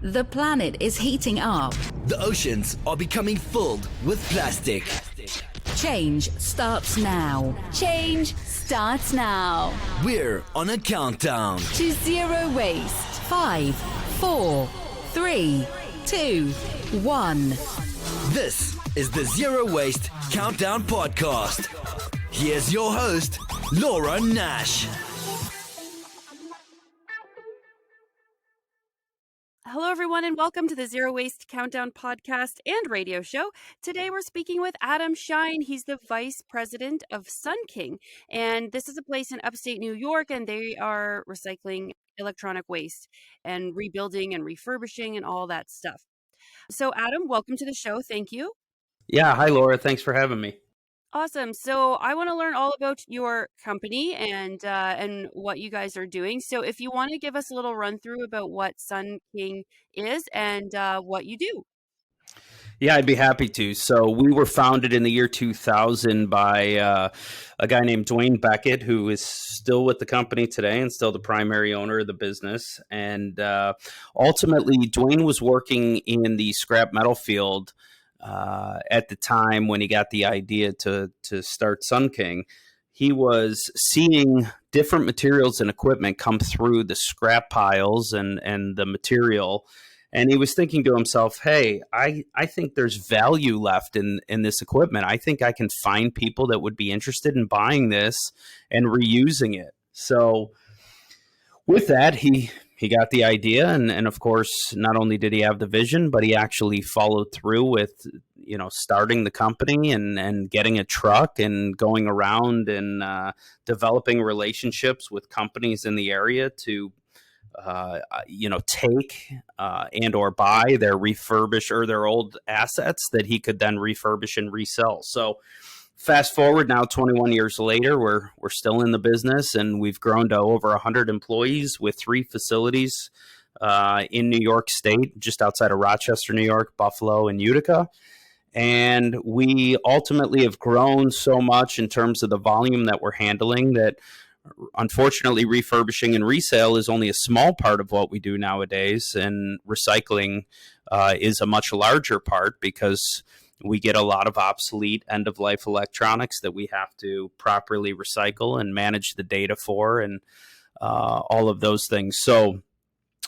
The planet is heating up. The oceans are becoming filled with plastic. Change starts now. Change starts now. We're on a countdown To zero waste. 5, 4, 3, 2, 1. This is the Zero Waste Countdown Podcast. Here's your host, Laura Nash. Hello, everyone, and welcome to the Zero Waste Countdown podcast and radio show. Today, we're speaking with Adam Shine. He's the Vice President of Sunnking, and this is a place in upstate New York, and they are recycling electronic waste and rebuilding and refurbishing and all that stuff. So, Adam, welcome to the show. Thank you. Yeah. Hi, Laura. Thanks for having me. Awesome. So I want to learn all about your company and what you guys are doing. So if you want to give us a little run through about what Sunnking is and what you do. Yeah, I'd be happy to. So we were founded in the year 2000 by a guy named Dwayne Beckett, who is still with the company today and still the primary owner of the business. And ultimately, Dwayne was working in the scrap metal field at the time when he got the idea to start Sunnking. He was seeing different materials and equipment come through the scrap piles and the material. And he was thinking to himself, hey, I think there's value left in this equipment. I think I can find people that would be interested in buying this and reusing it. So with that, he got the idea. And of course, not only did he have the vision, but he actually followed through with, starting the company and getting a truck and going around and developing relationships with companies in the area to take and or buy their refurbish or their old assets that he could then refurbish and resell. So fast forward now 21 years later, we're still in the business, and we've grown to over 100 employees with 3 facilities in New York State, just outside of Rochester, New York, Buffalo, and Utica. And we ultimately have grown so much in terms of the volume that we're handling that unfortunately refurbishing and resale is only a small part of what we do nowadays. And recycling is a much larger part because we get a lot of obsolete end-of-life electronics that we have to properly recycle and manage the data for and all of those things. So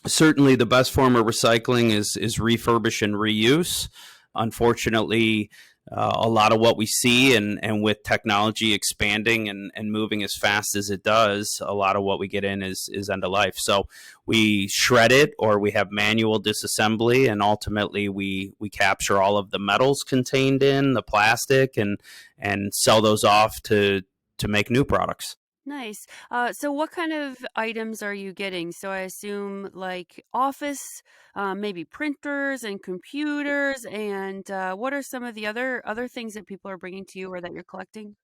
certainly the best form of recycling is refurbish and reuse. Unfortunately, a lot of what we see and with technology expanding and moving as fast as it does, a lot of what we get in is end of life. So we shred it or we have manual disassembly, and ultimately we capture all of the metals contained in the plastic and sell those off to make new products. Nice. So what kind of items are you getting? So I assume like office, maybe printers and computers, and what are some of the other things that people are bringing to you or that you're collecting?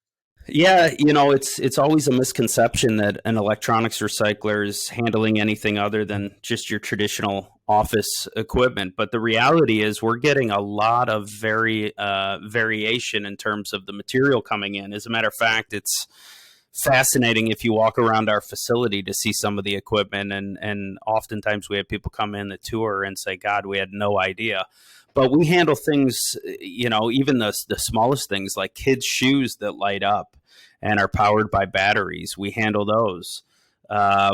Yeah, it's always a misconception that an electronics recycler is handling anything other than just your traditional office equipment. But the reality is we're getting a lot of variation in terms of the material coming in. As a matter of fact, it's fascinating if you walk around our facility to see some of the equipment, and oftentimes we have people come in the tour and say, God, we had no idea. But we handle things, even the smallest things like kids' shoes that light up and are powered by batteries. We handle those.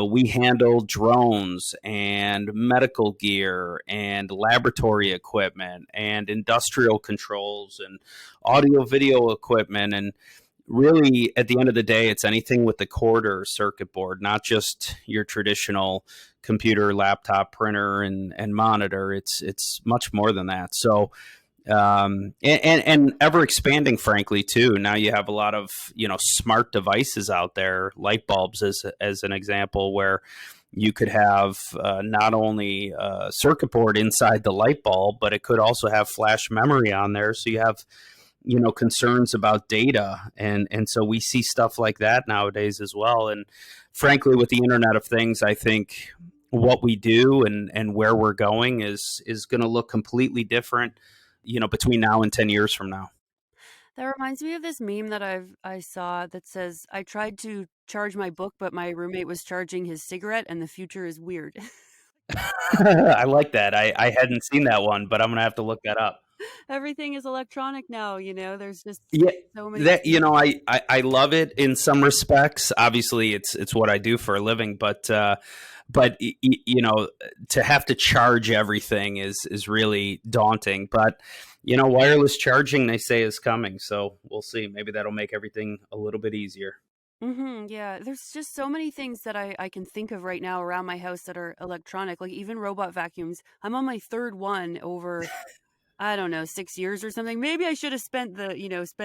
We handle drones and medical gear and laboratory equipment and industrial controls and audio video equipment. And really, at the end of the day, it's anything with the cord or circuit board, not just your traditional computer, laptop, printer, and monitor. It's much more than that. So, and ever expanding, frankly, too. Now you have a lot of smart devices out there, light bulbs as an example, where you could have not only a circuit board inside the light bulb, but it could also have flash memory on there. So you have concerns about data. And so we see stuff like that nowadays as well. And frankly, with the Internet of Things, I think what we do and where we're going is going to look completely different, between now and 10 years from now. That reminds me of this meme that I saw that says, I tried to charge my book, but my roommate was charging his cigarette, and the future is weird. I like that. I hadn't seen that one, but I'm gonna have to look that up. Everything is electronic now, there's just Yeah, so many. that I love it in some respects. Obviously, it's what I do for a living, but to have to charge everything is really daunting. But wireless charging they say is coming, so we'll see. Maybe that'll make everything a little bit easier. Yeah, there's just so many things that I can think of right now around my house that are electronic, like even robot vacuums. I'm on my third one over, I don't know, 6 years or something. Maybe I should have spent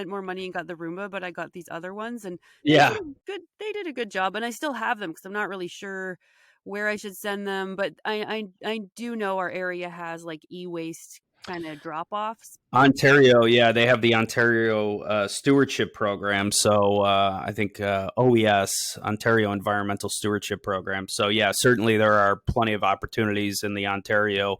more money and got the Roomba, but I got these other ones and Yeah. they did a good job. And I still have them because I'm not really sure where I should send them. But I do know our area has like e-waste kind of drop-offs. Ontario, yeah, they have the Ontario Stewardship Program. So I think OES, Ontario Environmental Stewardship Program. So yeah, certainly there are plenty of opportunities in the Ontario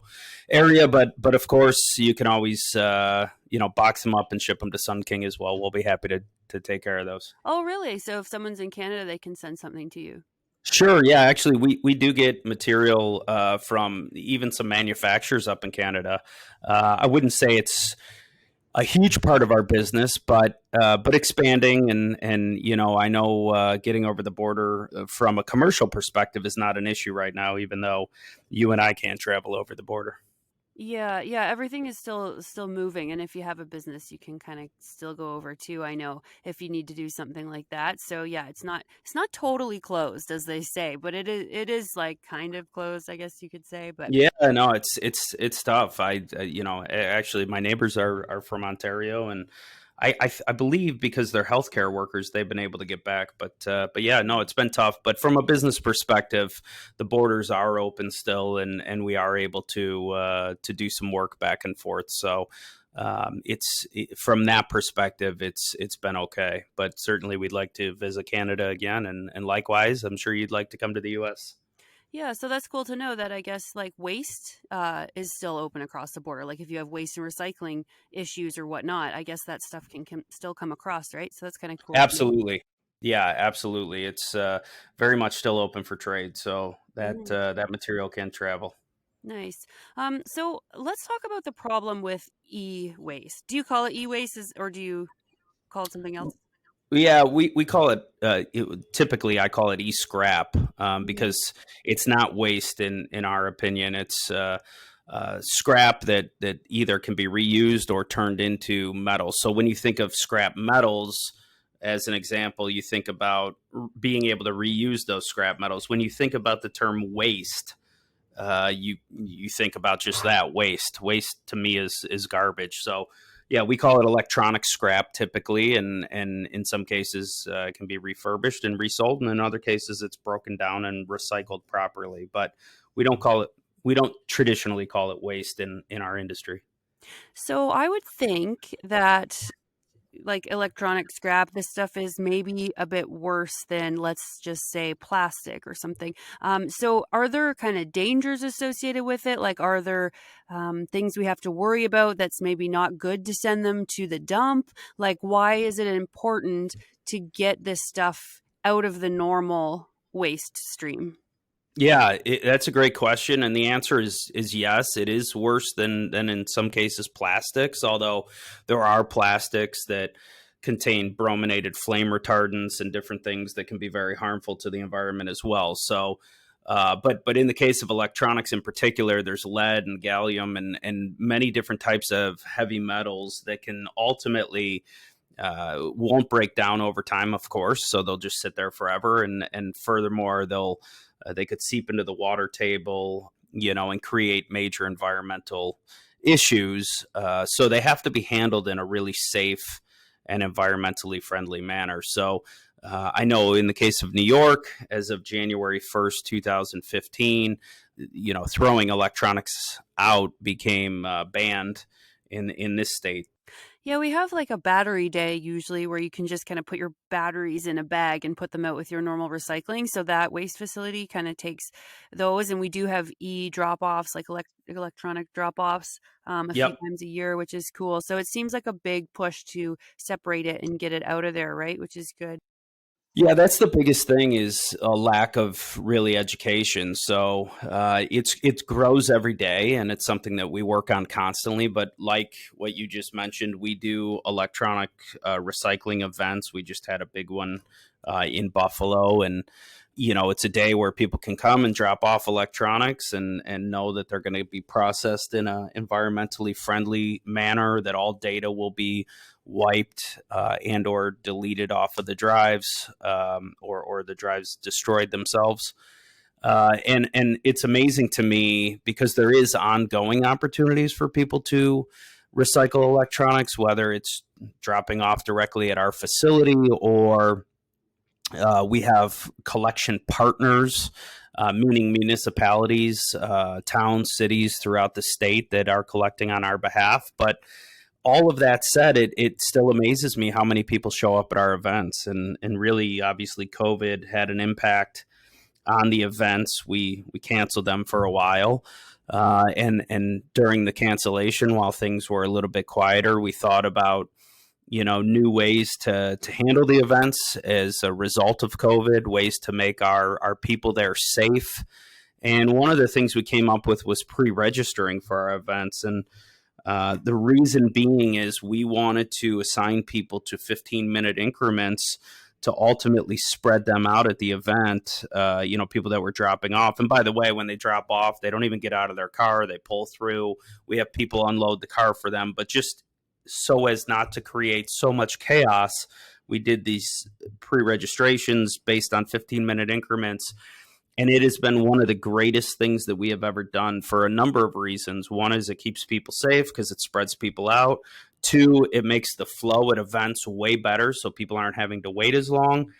area, but of course you can always box them up and ship them to Sun King as well. We'll be happy to take care of those. Oh, really? So if someone's in Canada, they can send something to you. Sure. Yeah. Actually, we do get material from even some manufacturers up in Canada. I wouldn't say it's a huge part of our business, but expanding and I know getting over the border from a commercial perspective is not an issue right now, even though you and I can't travel over the border. Yeah, everything is still moving, and if you have a business, you can kind of still go over too. I know if you need to do something like that. So yeah, it's not totally closed as they say, but it is like kind of closed, I guess you could say. But Yeah, no, it's tough. Actually my neighbors are from Ontario, and I believe because they're healthcare workers, they've been able to get back. But yeah, no, it's been tough. But from a business perspective, the borders are open still, and we are able to do some work back and forth. So from that perspective, it's been okay. But certainly, we'd like to visit Canada again, and likewise, I'm sure you'd like to come to the U.S. yeah, so that's cool to know that I guess like waste is still open across the border. Like if you have waste and recycling issues or whatnot, I guess that stuff can still come across, right? So that's kind of cool to know. Absolutely. Yeah, absolutely. It's very much still open for trade, so Mhm. that material can travel. Nice. So let's talk about the problem with e-waste. Do you call it e-waste or do you call it something else? Yeah, we call typically I call it e-scrap Mhm. because it's not waste in our opinion. It's scrap that either can be reused or turned into metal. So when you think of scrap metals, as an example, you think about being able to reuse those scrap metals. When you think about the term waste, you think about just that waste. Waste to me is garbage. So yeah, we call it electronic scrap typically, and in some cases it can be refurbished and resold, and in other cases it's broken down and recycled properly. But we don't call it we don't traditionally call it waste in our industry. So I would think that like electronic scrap, this stuff is maybe a bit worse than, let's just say, plastic or something. So, are there kind of dangers associated with it? Like, are there things we have to worry about that's maybe not good to send them to the dump? Like, why is it important to get this stuff out of the normal waste stream? Yeah, that's a great question, and the answer is yes. It is worse than in some cases plastics, although there are plastics that contain brominated flame retardants and different things that can be very harmful to the environment as well. So, but in the case of electronics in particular, there's lead and gallium and many different types of heavy metals that can ultimately won't break down over time, of course. So they'll just sit there forever, and furthermore, they could seep into the water table, and create major environmental issues. So they have to be handled in a really safe and environmentally friendly manner. So I know in the case of New York, as of January 1st, 2015, throwing electronics out became banned in this state. Yeah, we have like a battery day usually where you can just kind of put your batteries in a bag and put them out with your normal recycling. So that waste facility kind of takes those. And we do have e drop offs, like electronic drop offs, a few Yep. times a year, which is cool. So it seems like a big push to separate it and get it out of there, right? Which is good. Yeah, that's the biggest thing is a lack of really education. So it grows every day, and it's something that we work on constantly. But like what you just mentioned, we do electronic recycling events. We just had a big one in Buffalo, and it's a day where people can come and drop off electronics and know that they're going to be processed in a environmentally friendly manner. That all data will be wiped and or deleted off of the drives, or the drives destroyed themselves. And it's amazing to me because there is ongoing opportunities for people to recycle electronics, whether it's dropping off directly at our facility or we have collection partners, meaning municipalities, towns, cities throughout the state that are collecting on our behalf. But all of that said, it still amazes me how many people show up at our events. And really, obviously, COVID had an impact on the events. We canceled them for a while. And during the cancellation, while things were a little bit quieter, we thought about new ways to handle the events as a result of COVID, ways to make our people there safe. And one of the things we came up with was pre-registering for our events. And the reason being is we wanted to assign people to 15-minute increments to ultimately spread them out at the event, people that were dropping off. And by the way, when they drop off, they don't even get out of their car. They pull through. We have people unload the car for them. But just so as not to create so much chaos, we did these pre-registrations based on 15-minute increments. And it has been one of the greatest things that we have ever done for a number of reasons. One is it keeps people safe because it spreads people out. Two, it makes the flow at events way better so people aren't having to wait as long.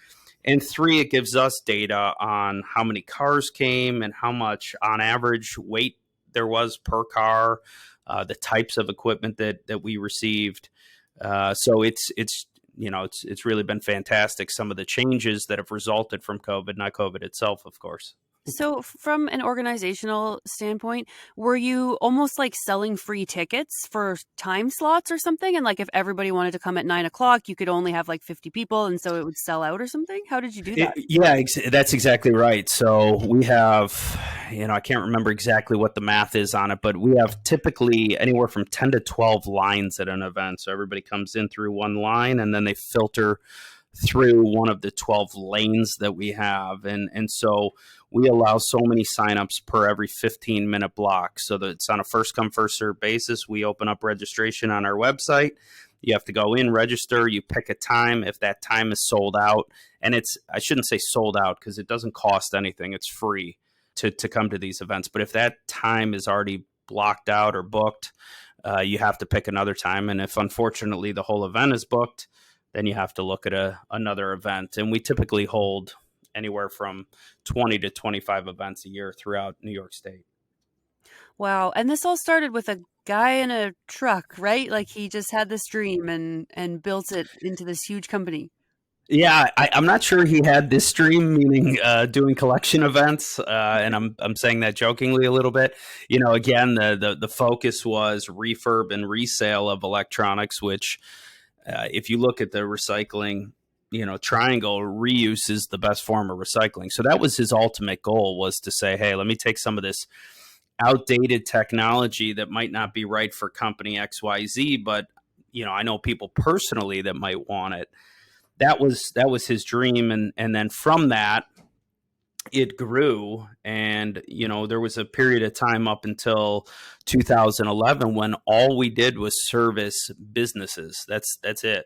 And three, it gives us data on how many cars came and how much on average weight there was per car, the types of equipment that we received. So it's really been fantastic. Some of the changes that have resulted from COVID, not COVID itself, of course. So from an organizational standpoint, were you almost like selling free tickets for time slots or something? And like if everybody wanted to come at 9:00, you could only have like 50 people. And so it would sell out or something. How did you do that? That's exactly right. So we have, I can't remember exactly what the math is on it, but we have typically anywhere from 10 to 12 lines at an event. So everybody comes in through one line and then they filter through one of the 12 lanes that we have. And so we allow so many signups per every 15-minute block. So that it's on a first come, first served basis. We open up registration on our website. You have to go in, register, you pick a time. If that time is sold out, and I shouldn't say sold out because it doesn't cost anything. It's free to come to these events. But if that time is already blocked out or booked, you have to pick another time. And if unfortunately the whole event is booked, then you have to look at another event. And we typically hold anywhere from 20 to 25 events a year throughout New York State. Wow. And this all started with a guy in a truck, right? Like he just had this dream and built it into this huge company. Yeah, I'm not sure he had this dream, meaning doing collection events, and I'm saying that jokingly a little bit. Again, the focus was refurb and resale of electronics, which if you look at the recycling, triangle, reuse is the best form of recycling. So that was his ultimate goal, was to say, hey, let me take some of this outdated technology that might not be right for company XYZ, but I know people personally that might want it. That was his dream, and then from that it grew. And there was a period of time up until 2011 when all we did was service businesses. That's it.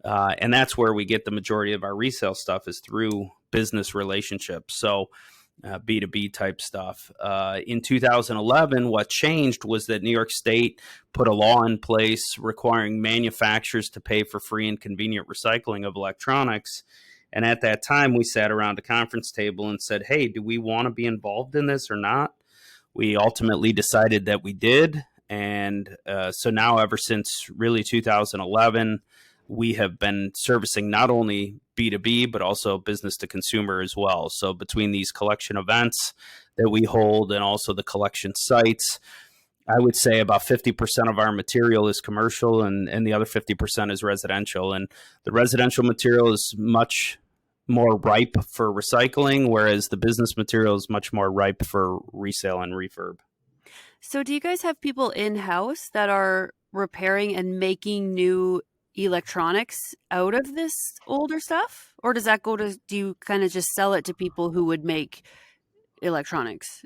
And that's where we get the majority of our resale stuff, is through business relationships. So B2B type stuff. In 2011, what changed was that New York State put a law in place requiring manufacturers to pay for free and convenient recycling of electronics. And at that time, we sat around a conference table and said, hey, do we want to be involved in this or not? We ultimately decided that we did. And so now, ever since really 2011, we have been servicing not only B2B, but also business to consumer as well. So between these collection events that we hold and also the collection sites, I would say about 50% of our material is commercial and the other 50% is residential. And the residential material is much more ripe for recycling, whereas the business material is much more ripe for resale and refurb. So do you guys have people in-house that are repairing and making new electronics out of this older stuff? Or does that do you kind of just sell it to people who would make electronics?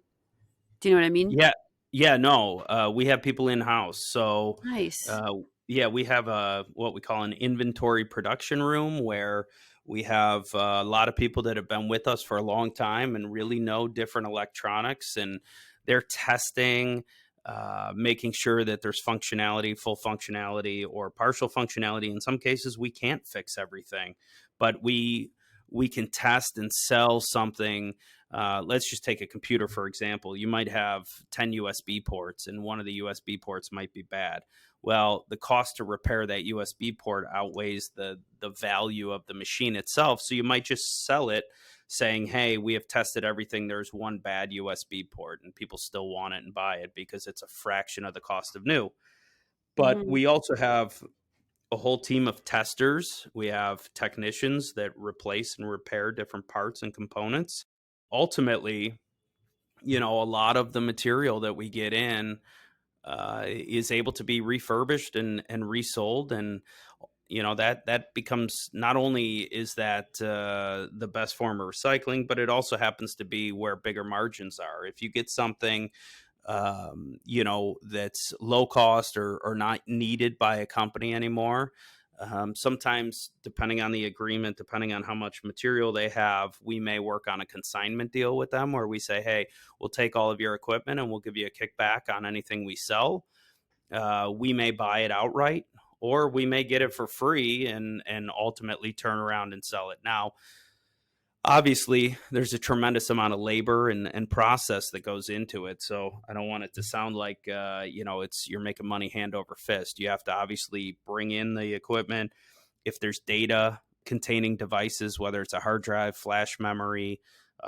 Do you know what I mean? Yeah, yeah, no, we have people in house. So, Nice. uh, yeah, we have a what we call an inventory production room where we have a lot of people that have been with us for a long time and really know different electronics, and they're testing, making sure that there's functionality, full functionality, or partial functionality. In some cases, we can't fix everything, but we can test and sell something. Let's just take a computer, for example. You might have 10 USB ports, and one of the USB ports might be bad. Well, the cost to repair that USB port outweighs the value of the machine itself. So you might just sell it saying, hey, we have tested everything. There's one bad USB port, and people still want it and buy it because it's a fraction of the cost of new. But Mhm. we also have a whole team of testers. We have technicians that replace and repair different parts and components. Ultimately, a lot of the material that we get in is able to be refurbished and resold, and that becomes, not only is that the best form of recycling, but it also happens to be where bigger margins are. If you get something that's low cost or not needed by a company anymore. Sometimes, depending on the agreement, depending on how much material they have, we may work on a consignment deal with them where we say, hey, we'll take all of your equipment and we'll give you a kickback on anything we sell. We may buy it outright, or we may get it for free and ultimately turn around and sell it. Now, obviously, there's a tremendous amount of labor and process that goes into it. So I don't want it to sound like it's you're making money hand over fist. You have to obviously bring in the equipment. If there's data containing devices, whether it's a hard drive, flash memory,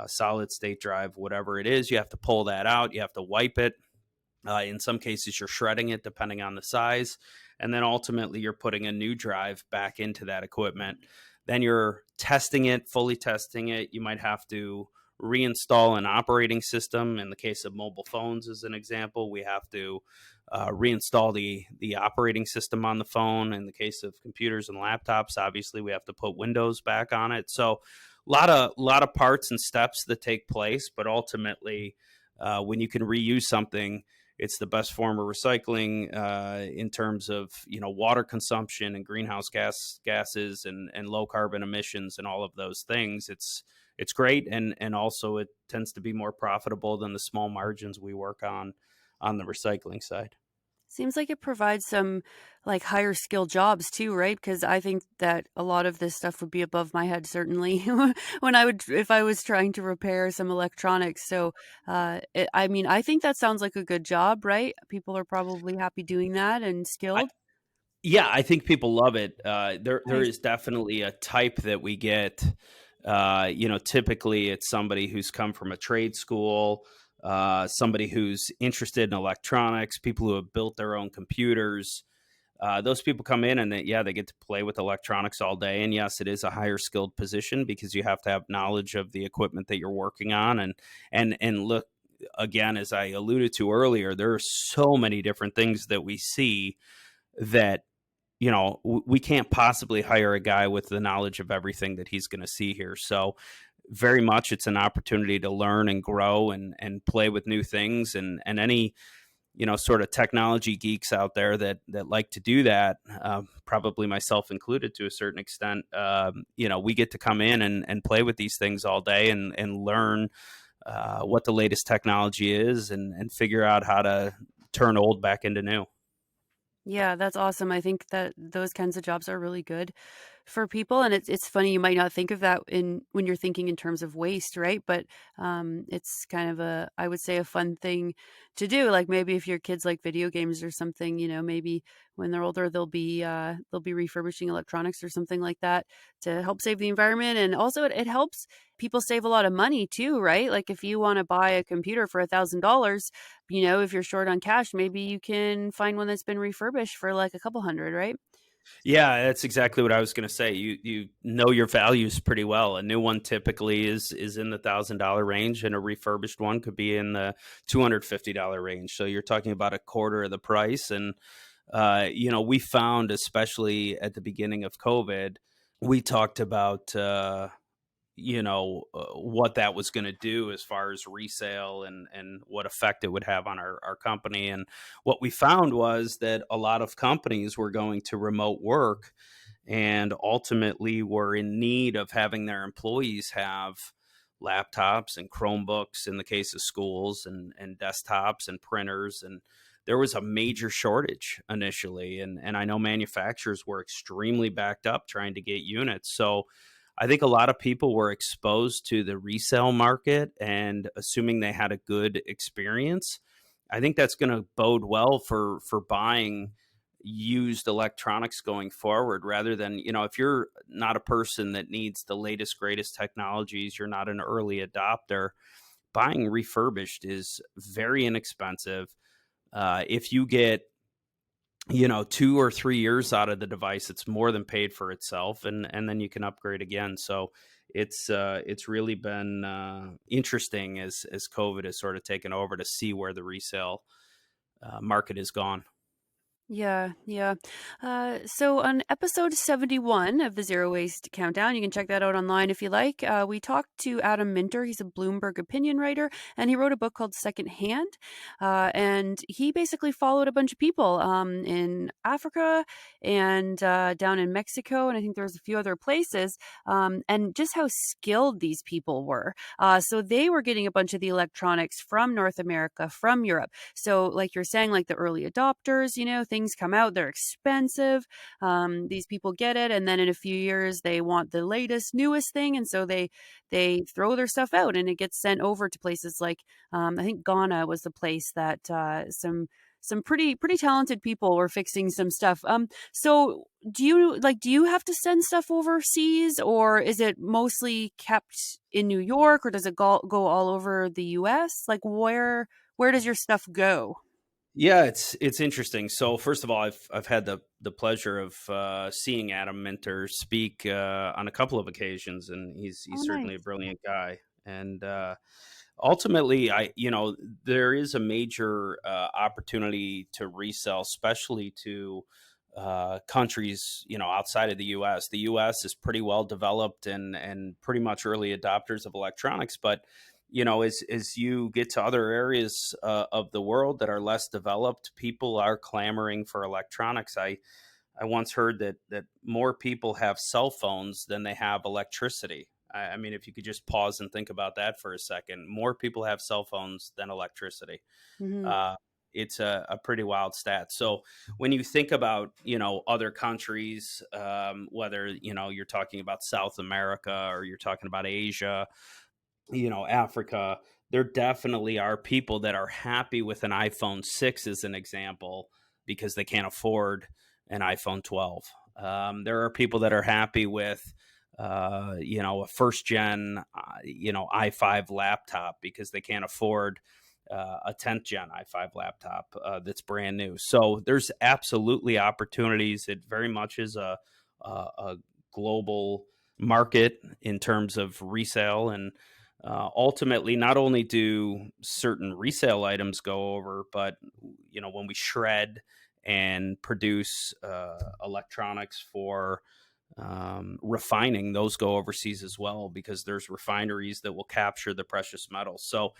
solid state drive, whatever it is, you have to pull that out. You have to wipe it. In some cases, you're shredding it depending on the size. And then ultimately, you're putting a new drive back into that equipment. Then you're testing it, fully testing it. You might have to reinstall an operating system. In the case of mobile phones, as an example, we have to reinstall the operating system on the phone. In the case of computers and laptops, obviously, we have to put Windows back on it. So a lot of parts and steps that take place, but ultimately, when you can reuse something, it's the best form of recycling in terms of water consumption and greenhouse gases and low carbon emissions and all of those things. It's great, and also it tends to be more profitable than the small margins we work on the recycling side. Seems like it provides some like higher skill jobs too, right? Because I think that a lot of this stuff would be above my head, certainly, if I was trying to repair some electronics. So, I mean, I think that sounds like a good job, right? People are probably happy doing that and skilled. Yeah, I think people love it. There Nice. is definitely a type that we get. Typically it's somebody who's come from a trade school, somebody who's interested in electronics, people who have built their own computers. Those people come in and they get to play with electronics all day. And yes, it is a higher skilled position because you have to have knowledge of the equipment that you're working on. And look, again, as I alluded to earlier, there are so many different things that we see that we can't possibly hire a guy with the knowledge of everything that he's going to see here. So very much it's an opportunity to learn and grow and play with new things, and any sort of technology geeks out there that like to do that, probably myself included to a certain extent. We get to come in and play with these things all day and learn what the latest technology is and figure out how to turn old back into new. Yeah, that's awesome. I think that those kinds of jobs are really good for people, and it's funny you might not think of that in when you're thinking in terms of waste, right? But it's kind of I would say a fun thing to do. Like maybe if your kids like video games or something, maybe when they're older they'll be refurbishing electronics or something like that to help save the environment, and also it helps people save a lot of money too, right? Like if you want to buy a computer for $1,000, if you're short on cash, maybe you can find one that's been refurbished for like a couple hundred, right? Yeah, that's exactly what I was going to say. You know your values pretty well. A new one typically is in the $1,000 range, and a refurbished one could be in the $250 range. So you're talking about a quarter of the price. And we found, especially at the beginning of COVID, we talked about what that was going to do as far as resale and what effect it would have on our company. And what we found was that a lot of companies were going to remote work and ultimately were in need of having their employees have laptops and Chromebooks in the case of schools, and desktops and printers. And there was a major shortage initially. And I know manufacturers were extremely backed up trying to get units. So I think a lot of people were exposed to the resale market and assuming they had a good experience. I think that's going to bode well for buying used electronics going forward, rather than, if you're not a person that needs the latest, greatest technologies, you're not an early adopter, buying refurbished is very inexpensive. If you get 2 or 3 years out of the device, it's more than paid for itself, and then you can upgrade again. So it's really been interesting as COVID has sort of taken over to see where the resale market has gone. Yeah, yeah. So on episode 71 of the Zero Waste Countdown, you can check that out online if you like. We talked to Adam Minter. He's a Bloomberg opinion writer, and he wrote a book called Secondhand. And he basically followed a bunch of people in Africa and down in Mexico, and I think there's a few other places, and just how skilled these people were. So they were getting a bunch of the electronics from North America, from Europe. So like you're saying, like the early adopters, things come out, they're expensive. These people get it, and then in a few years they want the latest, newest thing, and so they throw their stuff out, and it gets sent over to places like I think Ghana was the place that some pretty talented people were fixing some stuff. So do you have to send stuff overseas, or is it mostly kept in New York, or does it go all over the US? Like where does your stuff go? Yeah, it's interesting. So first of all, I've had the pleasure of seeing Adam Minter speak on a couple of occasions, and he's Oh, certainly a nice. brilliant guy. And ultimately, there is a major opportunity to resell, especially to countries outside of the U.S. The U.S. is pretty well developed and pretty much early adopters of electronics, but as you get to other areas of the world that are less developed, people are clamoring for electronics. I once heard that more people have cell phones than they have electricity. I mean, if you could just pause and think about that for a second, more people have cell phones than electricity. Hmm. Uh, it's a pretty wild stat. So when you think about other countries, whether you're talking about South America or you're talking about Asia, Africa, there definitely are people that are happy with an iPhone 6 as an example because they can't afford an iPhone 12. There are people that are happy with, a first gen, i5 laptop because they can't afford a 10th gen i5 laptop that's brand new. So there's absolutely opportunities. It very much is a global market in terms of resale. And ultimately, not only do certain resale items go over, but when we shred and produce electronics for refining, those go overseas as well because there's refineries that will capture the precious metals. So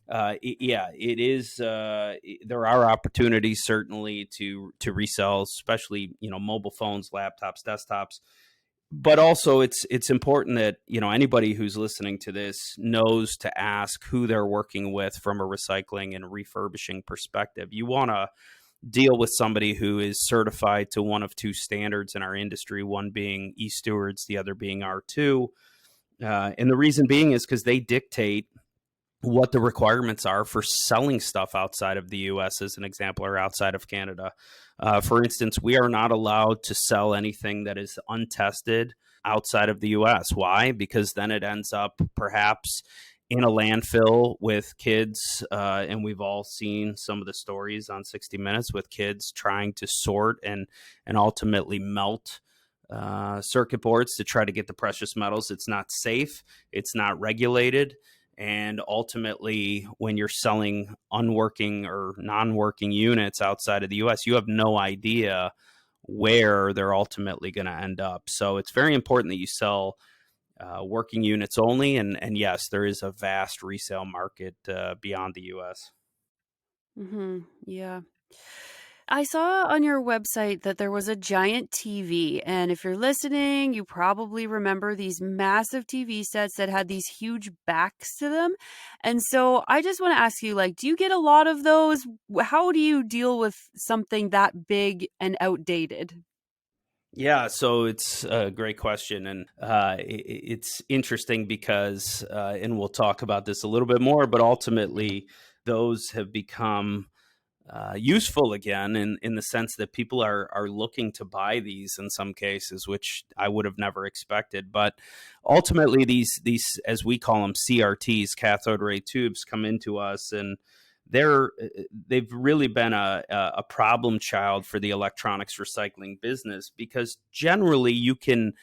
it is. There are opportunities certainly to resell, especially mobile phones, laptops, desktops. But also, it's important that anybody who's listening to this knows to ask who they're working with from a recycling and refurbishing perspective. You want to deal with somebody who is certified to one of two standards in our industry, one being e-stewards, the other being R2. And the reason being is because they dictate what the requirements are for selling stuff outside of the US, as an example, or outside of Canada. For instance, we are not allowed to sell anything that is untested outside of the US. Why? Because then it ends up perhaps in a landfill with kids, and we've all seen some of the stories on 60 Minutes with kids trying to sort and ultimately melt circuit boards to try to get the precious metals. It's not safe. It's not regulated. And ultimately, when you're selling unworking or non-working units outside of the U.S., you have no idea where they're ultimately going to end up. So it's very important that you sell working units only. And yes, there is a vast resale market beyond the U.S. Yeah. I saw on your website that there was a giant TV, and if you're listening, you probably remember these massive TV sets that had these huge backs to them. And so I just want to ask you, like, do you get a lot of those? How do you deal with something that big and outdated? Yeah, so it's a great question, and it's interesting because, and we'll talk about this a little bit more, but ultimately, those have become useful again in the sense that people are looking to buy these in some cases, which I would have never expected. But ultimately, these as we call them CRTs, cathode ray tubes, come into us, and they've really been a problem child for the electronics recycling business, because generally you can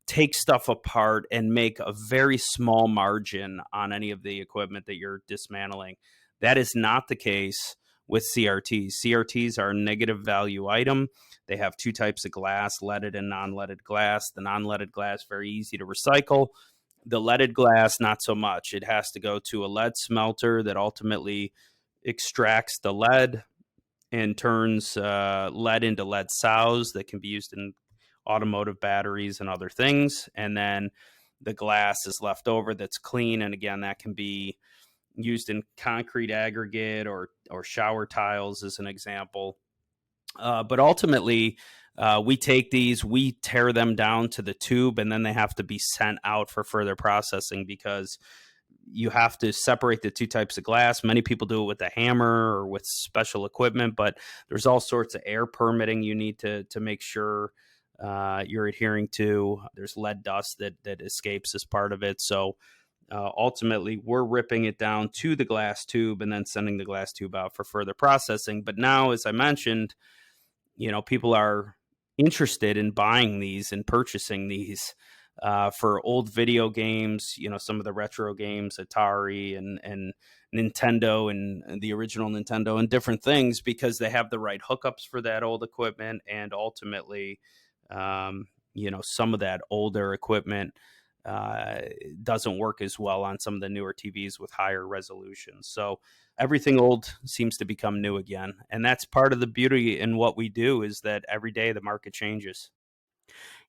take stuff apart and make a very small margin on any of the equipment that you're dismantling. That is not the case with CRTs. CRTs are a negative value item. They have two types of glass, leaded and non-leaded glass. The non-leaded glass, very easy to recycle. The leaded glass, not so much. It has to go to a lead smelter that ultimately extracts the lead and turns lead into lead sows that can be used in automotive batteries and other things. And then the glass is left over that's clean. And again, that can be used in concrete aggregate or shower tiles as an example. But ultimately, we take these, we tear them down to the tube, and then they have to be sent out for further processing, because you have to separate the two types of glass. Many people do it with a hammer or with special equipment, but there's all sorts of air permitting you need to make sure you're adhering to. There's lead dust that escapes as part of it. So ultimately, we're ripping it down to the glass tube and then sending the glass tube out for further processing. But now, as I mentioned, people are interested in buying these and purchasing these for old video games, some of the retro games, Atari and Nintendo and the original Nintendo and different things, because they have the right hookups for that old equipment. And ultimately, some of that older equipment doesn't work as well on some of the newer TVs with higher resolutions. So everything old seems to become new again. And that's part of the beauty in what we do, is that every day the market changes.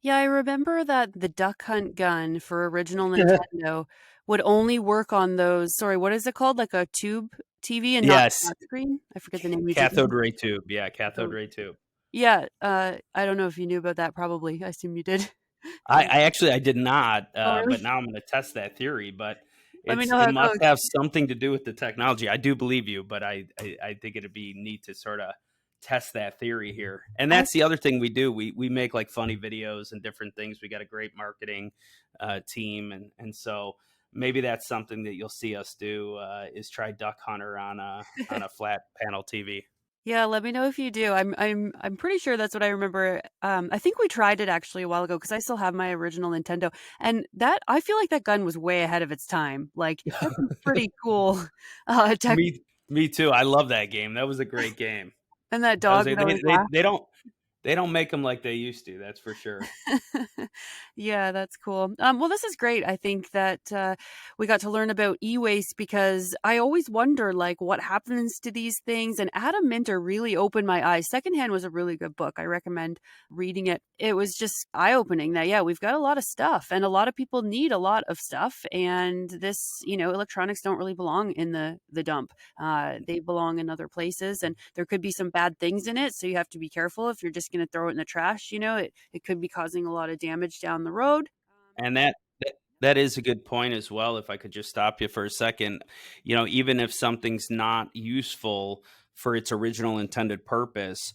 Yeah, I remember that the Duck Hunt gun for original Nintendo would only work on those. Sorry, what is it called? Like a tube TV and not Yes. flat screen? I forget the name you just Cathode ray tube. Yeah, cathode Oh, ray tube. yeah, I don't know if you knew about that, probably. I assume you did. I did not, Oh, but really? now I'm going to test that theory. But Let me know it how it must goes. have something to do with the technology. I do believe you, but I think it'd be neat to sort of test that theory here. And I that's the other thing we do. We make like funny videos and different things. We got a great marketing team, and so maybe that's something that you'll see us do is try Duck Hunter on a flat panel TV. Yeah, let me know if you do. I'm pretty sure that's what I remember. I think we tried it actually a while ago because I still have my original Nintendo, and that I feel like that gun was way ahead of its time. Like that's some pretty cool tech. Me too. I love that game. That was a great game. And that That was dog a, that always laughed. they don't make them like they used to. That's for sure. Yeah, that's cool. Well, this is great. I think that we got to learn about e-waste because I always wonder, like, what happens to these things. And Adam Minter really opened my eyes. Secondhand was a really good book. I recommend reading it. It was just eye-opening that, yeah, we've got a lot of stuff and a lot of people need a lot of stuff. And this, electronics don't really belong in the dump. They belong in other places, and there could be some bad things in it. So you have to be careful if you're just going to throw it in the trash. It could be causing a lot of damage down the road. And that is a good point as well. If I could just stop you for a second, even if something's not useful for its original intended purpose,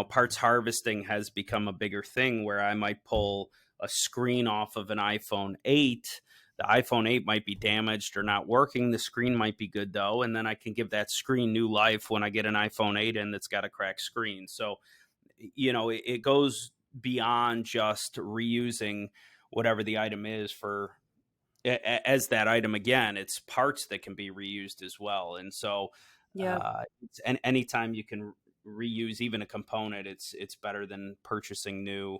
parts harvesting has become a bigger thing, where I might pull a screen off of an iPhone 8 The iPhone 8 might be damaged or not working. The screen might be good though. And then I can give that screen new life when I get an iPhone 8 in that's got a cracked screen. So, it goes beyond just reusing whatever the item is as that item again. It's parts that can be reused as well. And so, Yeah. anytime you can reuse even a component, it's better than purchasing new.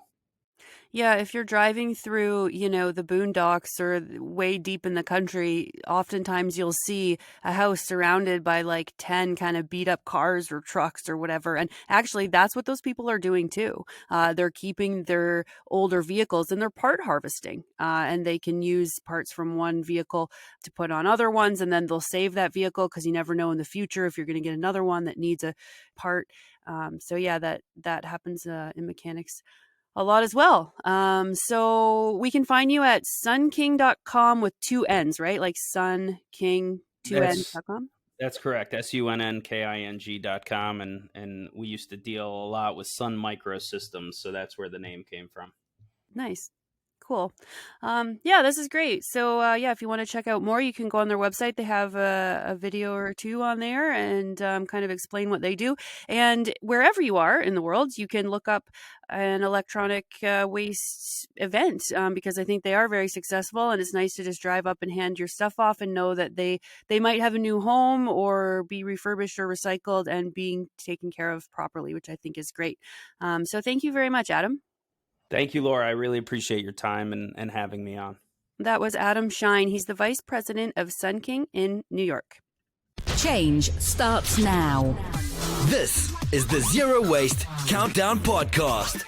Yeah, if you're driving through, the boondocks or way deep in the country, oftentimes you'll see a house surrounded by like 10 kind of beat up cars or trucks or whatever. And actually, that's what those people are doing too. They're keeping their older vehicles and they're part harvesting. And they can use parts from one vehicle to put on other ones. And then they'll save that vehicle because you never know in the future if you're going to get another one that needs a part. So yeah, that happens in mechanics a lot as well. So we can find you at sunking.com with 2 N's, right? Like sunking, 2N's.com. That's correct. SUNNKING.com. And we used to deal a lot with Sun Microsystems. So that's where the name came from. Nice. Cool. Yeah, this is great. So yeah, if you want to check out more, you can go on their website. They have a video or two on there and kind of explain what they do. And wherever you are in the world, you can look up an electronic waste event because I think they are very successful. And it's nice to just drive up and hand your stuff off and know that they might have a new home or be refurbished or recycled and being taken care of properly, which I think is great. So thank you very much, Adam. Thank you, Laura. I really appreciate your time and having me on. That was Adam Shine. He's the Vice President of Sunnking in New York. Change starts now. This is the Zero Waste Countdown Podcast.